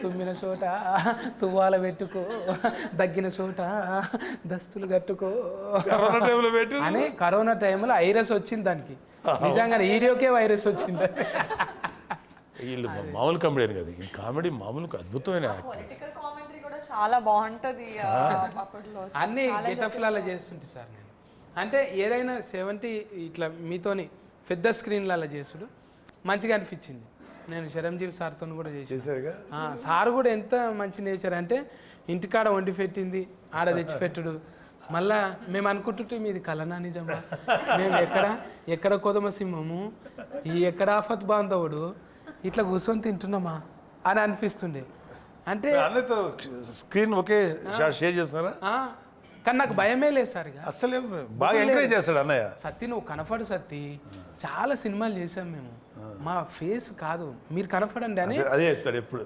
తుమ్మిన చోట తువ్వాల పెట్టుకో, దగ్గిన చోట దస్తులు కట్టుకో అని కరోనా టైంలో వైరస్ వచ్చింది దానికి. నిజంగా వీడియోకే వైరస్ వచ్చింది. వీళ్ళు మామూలు కామెడీ కదా, ఈ కామెడీ మామూలు అద్భుతమైన యాక్టర్స్. చాలా బాగుంటది అప్పట్లో. అన్ని గెటఫ్లలో చేస్తుంటే సార్ నేను. అంటే ఏదైనా 70 ఇట్లా మీతోని పెద్ద స్క్రీన్లలో చేసుడు మంచిగా అనిపించింది. నేను చిరంజీవి సార్తో కూడా చేశారుగా. సార్ కూడా ఎంత మంచి నేచర్ అంటే ఇంటికాడ వండి పెట్టింది ఆడ తెచ్చిపెట్టుడు. మళ్ళా మేము అనుకుంటుంటే మీది కలనా నిజమా, మేము ఎక్కడ కొదమ సింహము, ఈ ఎక్కడ ఆఫత్ బాంధవుడు, ఇట్లా కూర్చొని తింటున్నామా అని అనిపిస్తుండే. అంటే అన్నతో స్క్రీన్ ఒకే షాట్ షేర్ చేస్తున్నారా? కానీ నాకు భయమే లేదు సార్. ఇక అసలే బాగా ఎంకరేజ్ చేస్తాడు అన్నయ్య. సత్తి నువ్వు కనపడు సత్తి, చాలా సినిమాలు చేసాం మేము, మా ఫేస్ కాదు మీరు కనపడండి అని అదే చెప్తాడు ఎప్పుడు.